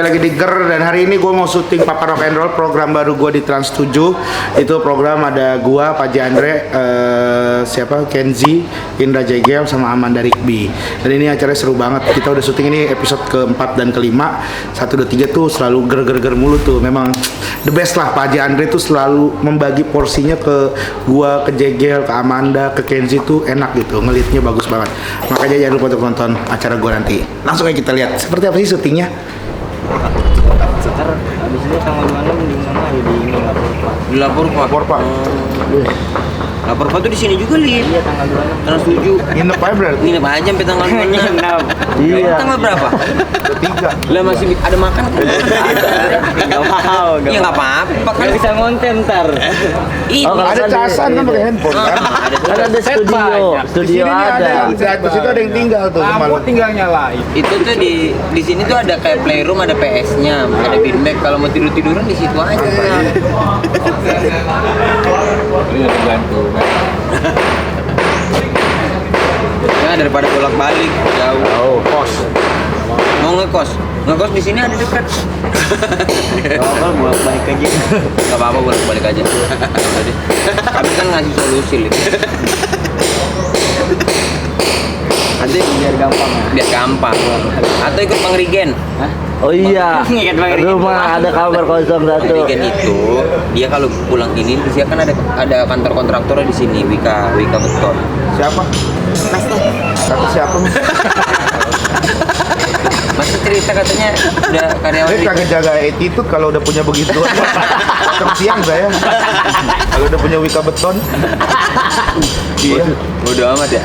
lagi di GER dan hari ini gue mau syuting Papa Rock and Roll, program baru gue di Trans 7. Itu program ada gue, Paji Andre, Kenzi, Indra Jegel sama Amanda Rikbi. Dan ini acaranya seru banget. Kita udah syuting ini episode keempat dan kelima. 1, 2, 3 tuh selalu ger mulu tuh. Memang the best lah. Paji Andre tuh selalu membagi porsinya ke gue, ke Jegel, ke Amanda, ke Kenzi tuh enak gitu. Ngelitnya bagus banget. Makanya jangan lupa untuk nonton acara gue nanti. Langsung aja kita lihat seperti apa sih syutingnya. Sekarang abis ini tanggal 26 di mana ya, di lapor pak. Lapor pak tuh di sini juga Lip. Iya tanggal 26. Tanggal 7. Nginep aja berarti. Nginep aja sampai tanggal 26. Iya. Tanggal berapa? 3. Lah masih ada makan kan? Enggak mau. Ya enggak apa-apa kan bisa ngonten ntar. Ada casan kan pakai handphone kan. Ada studio ada. Di atas itu ada yang tinggal tuh. Lampu tinggal nyalain. Itu tuh di sini tuh ada kayak playroom, ada PS-nya, ada beanbag. Kalau mau tiduran di situ aja. Ini ada gantung. Ya daripada bolak-balik jauh. Kos. Mau ngekos di sini ada dekat. Kalau bolak-balik aja. Enggak apa-apa bolak-balik aja. Udah deh. Kami kan ngasih solusi Lip. Nanti biar gampang. Atau ikut Bang Rigen. Hah? Oh iya. Rumah ada kamar kosong Bang satu. Rigen itu dia kalau pulang ini dia kan ada kantor kontraktornya di sini, Wika Beton. Siapa? Kata siapa? Masih cerita katanya udah karyawan Dia kagak jaga attitude kalau udah punya begitu. Siang saya. Kalau udah punya Wika Beton. Iya. Bodo amat.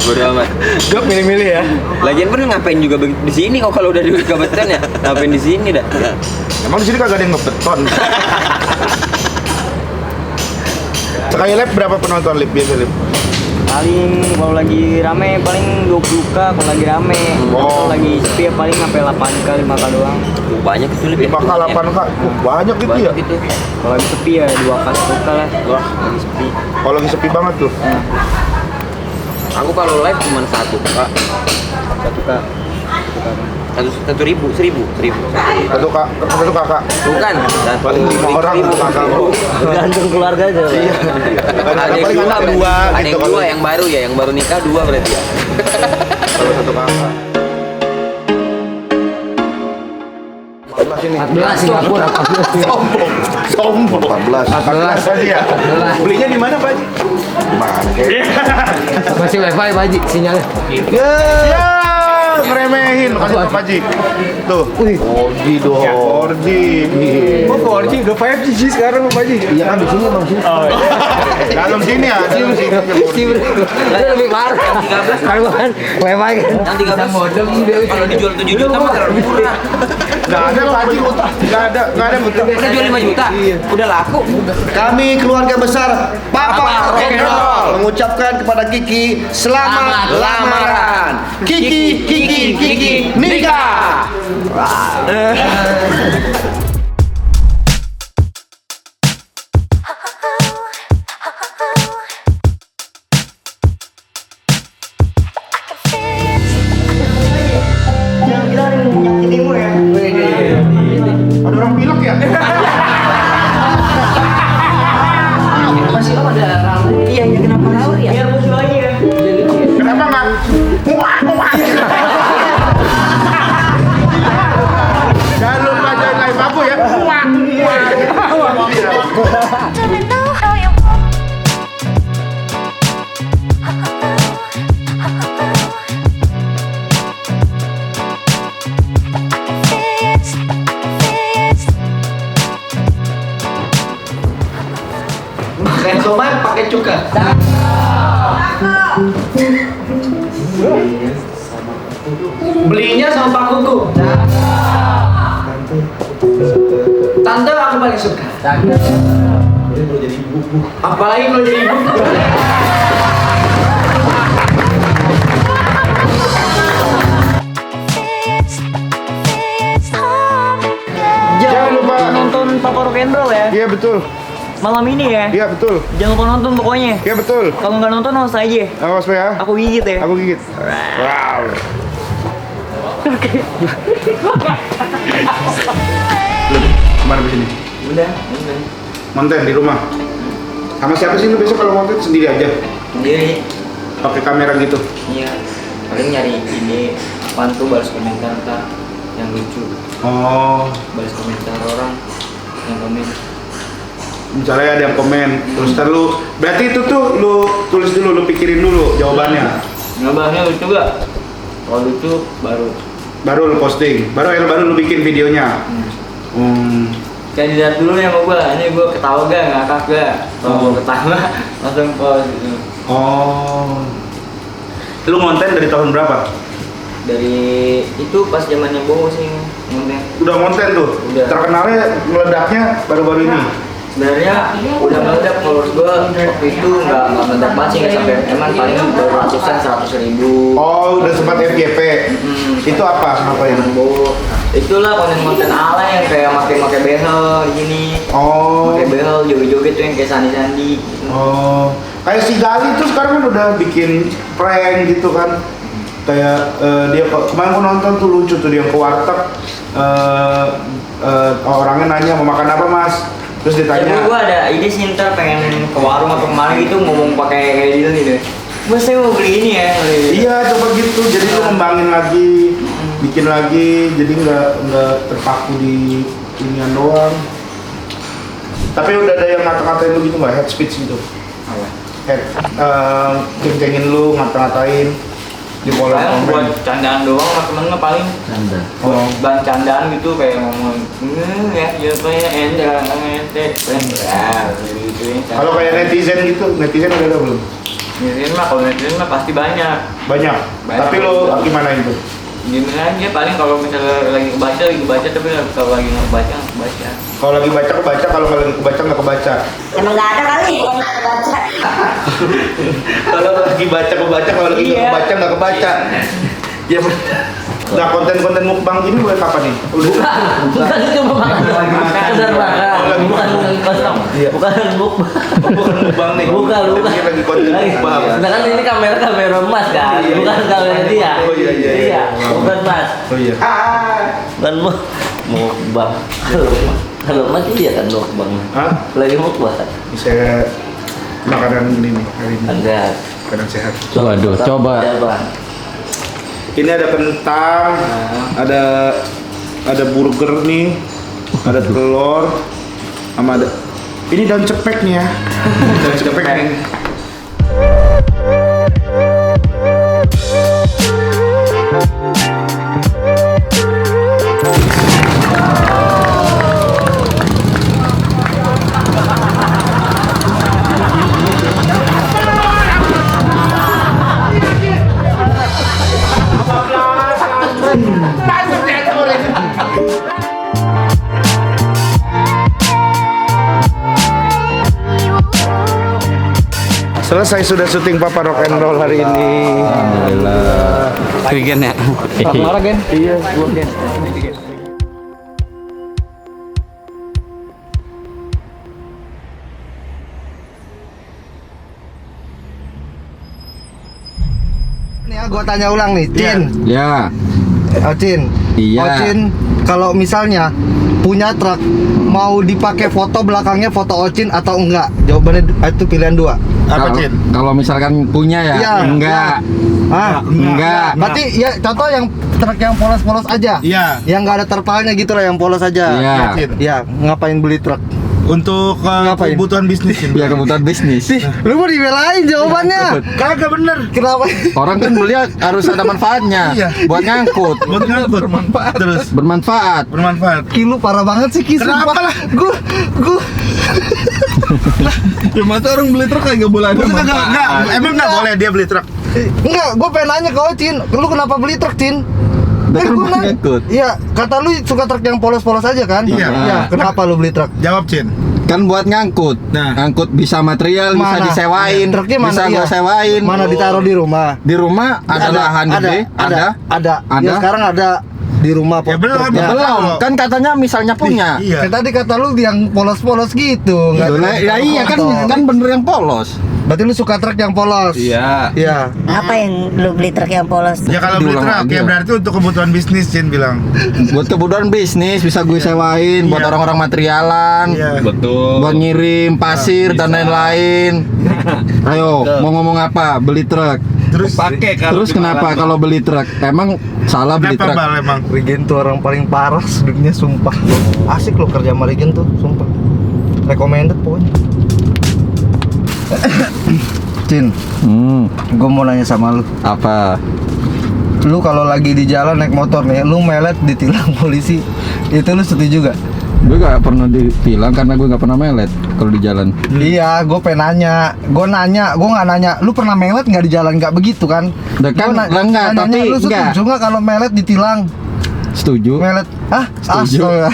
Gue milih-milih ya. Lagian pun ngapain juga di sini kok kalau udah di Wika Beton ya? Ngapain di sini dah? Emang di sini kagak ada yang ngebeton. Sekali lap berapa penonton lip biasa lip? Paling kalau lagi rame paling 20k kalau lagi rame. Kalau lagi sepi ya paling sampai 8k 5k doang. Banyak itu lebih. 5k 8k. Banyak gitu ya. Gitu. Kalau lagi sepi ya 2k 10k lah. Wah, lagi sepi. Kalau lagi sepi banget tuh. Aku kalau live cuma 1k. 1k. 1.000. Satu kakak. Bukan. Paling 5 orang kakak. Tergantung keluarga aja. Iya. Ada Paling dua, anak 2 ada gitu. yang 2 yang baru ya, yang baru nikah 2 berarti ya. Kalau satu kakak. 14 Singapura. Sombong. 14 aja ya. Belinya di mana Pak Haji? Di mana? Masih wifi Pak Haji sinyalnya. Ya, ngeremehin makanya Pak Haji. Tuh. 4G dong. 4G. Oh 4G udah 5G sih sekarang Pak Haji. Iya kan di sini Bang sini. Oh iya. Dalam sini ya, di sini. Lebih parah. Kalau kan wifi kan. Yang 13 kalau dijual 7 juta mah terlalu murah. Enggak ada Pak Haji, enggak ada muter. Udah jual 5 juta. Udah laku. Kami keluarga besar Papa Rock and Roll mengucapkan kepada Kiki selamat lamaran. Kiki nikah. Ada orang pilek ya? Iya, kenapa rawur ya? Biar musuh lagi ya. Kenapa enggak? Jangan lupa join live aku ya. Makan somai pakai cuka. Belinya sama Pak Kuku. Tante aku paling suka. Apalagi kalau jadi ibu. Jangan lupa nonton Papa Rock and Roll ya. Iya betul. Malam ini ya. Iya betul. Jangan lupa nonton pokoknya. Iya betul. Kalau nggak nonton awas aja. Awas ya. Aku gigit ya. Aku gigit. Wow. Lu kemana di sini? Udah. Konten di rumah. Sama siapa sih lu besok kalau konten sendiri aja? Sendiri. Pakai kamera gitu. Iya. Paling nyari ini apaan tuh balas komentar ntar yang lucu. Oh, Balas komentar orang yang komen. misalnya ada yang komen, terus ntar lu, berarti itu tuh lu tulis dulu, lu pikirin dulu jawabannya. Ngebahasnya lucu gak? Kalau lucu baru Lu posting, baru lu bikin videonya. kayak dilihat dulu ya sama gua, ini gua ketawa gak, ngakak gak. Kalau gua ketawa langsung post gitu. Oh, lu konten dari tahun berapa? Dari itu pas zamannya Bowo sih konten. Udah konten tuh. Udah. Terkenalnya meledaknya baru-baru ini. Sebenarnya udah meledak followers gua waktu itu nggak meledak banget sih, nggak sampai, emang paling baru ratusan 100.000. Oh, udah sempat FYP. Itu apa? Apa yang? Bowo. Itulah konten-konten alay yang kayak make behel gini. Oh. Pakai behel joget-joget tuh yang kayak sandi-sandi. Oh, kayak si Gali tuh sekarang kan udah bikin prank gitu kan. Kayak dia kemarin gua nonton tuh lucu tuh, dia ke warteg, orangnya nanya mau makan apa mas, terus ditanya. Gua ada ide sih, ntar pengen ke warung atau kemana gitu ngomong pakai kayak gitu gitu. Mas saya mau beli ini ya. Iya coba gitu, jadi lu ngembangin lagi, bikin lagi, jadi nggak terpaku di inian doang. Tapi udah ada yang ngata-ngatain lu gitu nggak, head speech gitu? Apa? Ceng-cengin lu, ngata-ngatain di kolom Paling buat komen. candaan doang sama temen mah paling. Canda. Oh. Bahan candaan gitu kayak ngomong ya jatuhnya ente ya gitu ya. Kalau kayak netizen gitu, netizen udah ada belum? netizen mah, kalau netizen mah pasti banyak. Banyak. Banyak. Tapi lo gimana itu? Gimana aja paling kalau misalnya lagi kebaca tapi kalau lagi nggak kebaca. Kalau lagi baca kebaca, kalau nggak lagi kebaca nggak kebaca. Emang nggak ada kali yang nggak kebaca. Kalau lagi baca kebaca, kalau lagi nggak Iya. kebaca nggak kebaca. Ya. Nah konten-konten mukbang ini mulai kapan nih? Bukan itu makan. Sekedar makan. Bukan kosong. Iya. Bukan mukbang. Bukan mukbang nih. Bukan. Ini lagi konten mukbang. Nah kan ini kamera mas kan, Iya, bukan iya. kamera dia. Oh, iya. Bukan mas. Oh iya. Bukan mukbang. Kalau mas iya kan mukbang. Hah? Lagi mukbang. Saya makanan ini nih hari ini. Ada. Makanan sehat. Waduh, coba. Ini ada kentang, ada burger nih, ada telur, sama ada. Ini daun cepek nih ya. Daun cepek nih. Selesai sudah syuting Papa Rock and Roll hari ini. Alhamdulillah. Weekend ya. Marah kan? Iya, gua kan. Nih ya, gua tanya ulang nih, Cin. Ya. Ocin. Iya. Ocin, kalau misalnya punya truk, mau dipakai foto belakangnya foto Ocin atau enggak? Jawabannya itu pilihan dua. Apa Kalau- Cin? Kalau misalkan punya ya, Iya, enggak. Ah, Enggak. berarti ya contoh yang truk yang polos-polos aja. Iya. Yang nggak ada terpalnya gitu lah, yang polos aja. Iya. Cin. Ya, ngapain beli truk? Untuk Ngapain? kebutuhan bisnis Cin. Biar kebutuhan bisnis. Lu mau dibelain jawabannya. Kagak bener. Kenapa? Orang kan beli harus ada manfaatnya. Iya. Buat ngangkut. Buat ngangkut. Bermanfaat. Terus Bermanfaat. bermanfaat. Kilu parah banget sih, Ki. Kenapa sumpah. lah? Gua Ya masa orang beli truk kayak gak boleh ada Maksudnya enggak, manfaat. emang enggak boleh dia beli truk. enggak, gua pengen nanya ke Ocin, lu kenapa beli truk, Cin? Kan Gua buat nanya. ngangkut. Iya, kata lu suka truk yang polos-polos aja kan? Iya. Ya, kenapa lu beli truk? Jawab Cin. Kan buat ngangkut. Nah. Ngangkut bisa material, bisa Mana? disewain. Truknya mana? Bisa Iya. gua sewain. Mana ditaruh di rumah? Di rumah ada lahan gede, ada. Ada. Ya, Ada. sekarang ada di rumah Ya, belum. truknya. Ya belum, kan katanya misalnya punya. Iya. Kan tadi kata lu yang polos-polos gitu, nggak Lah, ya iya kan foto. kan bener yang polos. Berarti lu suka truk yang polos? Iya. Iya. Apa yang lu beli truk yang polos? Ya kalau beli Diulang truk lagi ya ya. berarti untuk kebutuhan bisnis Cin bilang. Buat kebutuhan bisnis bisa gue sewain buat Iya. orang-orang materialan. Iya. Betul. Buat ngirim pasir dan lain-lain. Ayo, mau ngomong apa? Beli truk. Terus Pakai Terus kenapa kalau beli truk? Emang salah beli kenapa truk? Bal emang? Regen tuh orang paling parah sedunia, sumpah. Asik lo kerja sama Regen tuh, sumpah. Recommended pokoknya. Cin, gue mau nanya sama lu. Apa? Lu kalau lagi di jalan naik motor nih, lu melet ditilang polisi, itu lu setuju gak? Gue gak pernah ditilang karena gue gak pernah melet kalau di jalan. Iya, gue pengen nanya. Gue nggak nanya. Lu pernah melet nggak di jalan? Nggak begitu kan? Udah kan, Gua enggak, nanyanya, tapi lu setuju enggak. nggak kalau melet ditilang? Setuju. Melet, Setuju. astaga.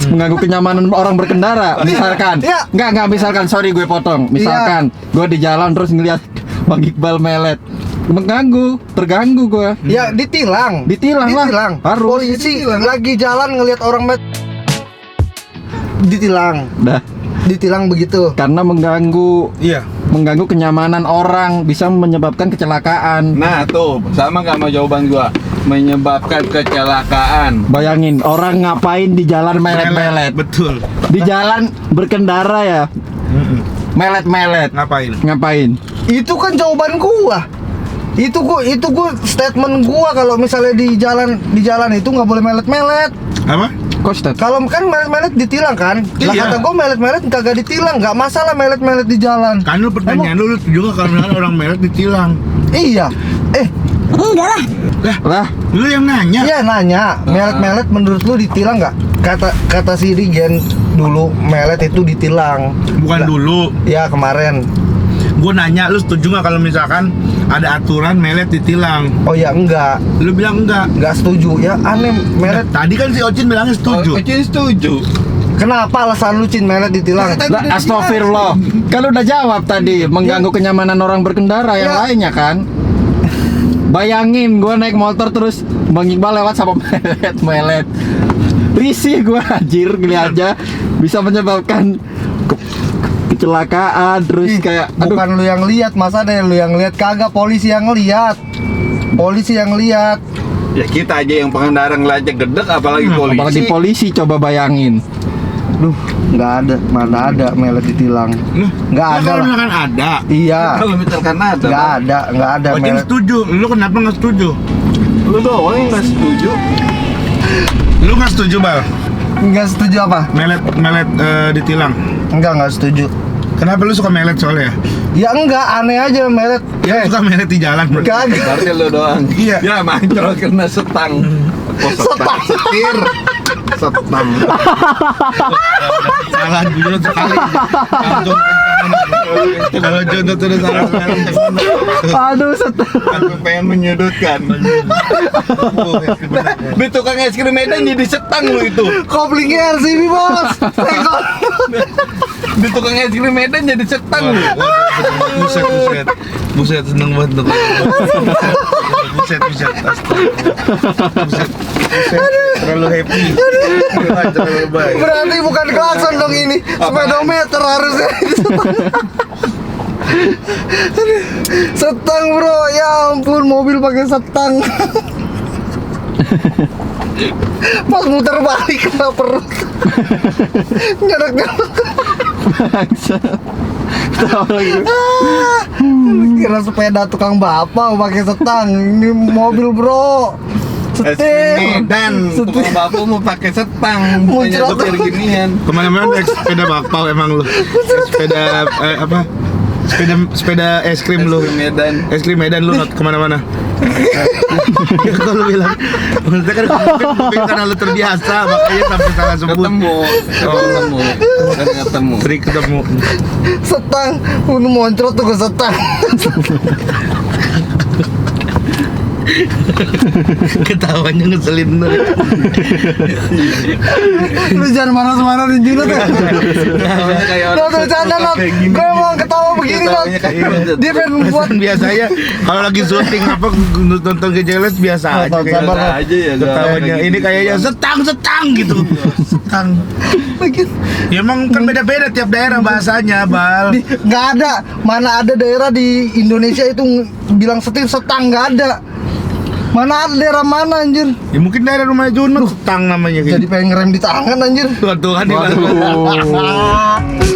Mengganggu kenyamanan orang berkendara. Misalkan, Iya. enggak misalkan, sorry gue potong. Misalkan gue di jalan terus ngeliat Bang Iqbal melet, terganggu gue. Ya ditilang. Ditilang lah. Harus. Polisi lagi jalan ngelihat orang ditilang. Dah, Ditilang begitu. karena mengganggu Iya. kenyamanan orang, bisa menyebabkan kecelakaan. Nah tuh, sama gak sama jawaban gua? Menyebabkan kecelakaan. Bayangin orang ngapain di jalan melet-melet. Betul. Di jalan berkendara ya. Melet-melet. Ngapain? Itu kan jawaban gua. Itu gua statement gua kalau misalnya di jalan itu nggak boleh melet-melet. Apa? Kostet. Kalau kan melet-melet ditilang kan? Lah Iya. kata gua melet-melet kagak ditilang, nggak masalah melet-melet di jalan. Kan lu pertanyaan lu juga kalau misalnya orang melet ditilang. Iya. Enggak lah. Lah, Lu yang nanya. Iya nanya, melet-melet menurut lu ditilang nggak? Kata si Regen dulu melet itu ditilang. Bukan dulu. Ya kemarin. Gue nanya lu setuju nggak kalau misalkan ada aturan melet ditilang? Oh ya enggak, Lu bilang enggak. nggak setuju. Ya aneh melet. Tadi kan si Ocin bilangnya setuju. Ocin setuju. Kenapa alasan lu Cin melet ditilang? lah astagfirullah. Kan udah jawab tadi, mengganggu kenyamanan orang berkendara yang Ya. lainnya kan. Bayangin gua naik motor terus Bang Iqbal lewat sama melet. Risih gua anjir, gini aja bisa menyebabkan kecelakaan terus Ih, kayak aduh. bukan lu yang lihat, masa deh lu yang lihat, kagak, polisi yang lihat. Polisi yang lihat. Ya kita aja yang pengendara ngeliatnya gedek, apalagi polisi. Apalagi polisi, coba bayangin. Duh, nggak ada, mana ada melet ditilang. Nggak ada Kalau lah. misalkan ada. Iya, Kalau misalkan ada, nggak ada Ocin melet. setuju. Lu kenapa nggak setuju? lu doang yang nggak setuju. Lu nggak setuju Bal? Nggak setuju apa? Melet ditilang. Nggak setuju. Kenapa lu suka melet soalnya? Ya enggak, aneh aja melet. Ya suka melet di jalan. Bro. Kagak. Berarti lu doang. Iya. Ya mancol kena setang. Oh, setang. Setir. Setang. Salah dulu sekali. Kalau contoh terus salah sekali. Aduh, Aku pengen menyudutkan. Di tukang es krim Medan jadi setang lu itu. Koplingnya RCB bos. Di tukang es krim Medan jadi setang lu. Buset seneng banget tuh. Buset. Terlalu happy. Terlalu baik. Berarti bukan klakson dong ini, speedometer harusnya. Setang bro, ya ampun, mobil pakai setang. Pas muter balik kena perut. Nyerok. Kira sepeda tukang bapak pakai setang. Ini mobil bro. Es krim Medan. Tukang bapu mau pakai setang. Bukannya Muncrat. supir ginian. Kemana-mana naik sepeda bakpao emang lu. Sepeda apa? Sepeda es krim lu. Es krim Medan. Es krim Medan lu not kemana-mana. Ya kalau lu bilang, maksudnya kan mungkin karena lu terbiasa makanya sampai salah sebut. Ketemu. Sering ketemu. Setang, udah moncrot tuh ke setang. Ketawanya ngeselin lu. Lu jangan marah-marah di Junot ya. Kayak Not bercanda Not. Gue emang ketawa begini Bang. Dia pengen buat biasanya kalau lagi syuting apa nonton Gejeles biasa aja kayak sabar aja ya. ketawanya ini kayaknya setang gitu setang ya emang kan beda-beda tiap daerah bahasanya Bal. nggak ada, mana ada daerah di Indonesia itu bilang setang, nggak ada. Mana ada daerah mana anjir? Ya mungkin daerah rumah Junun setang namanya Jadi pengen ngerem di tangan anjir. Tuhan Waduh.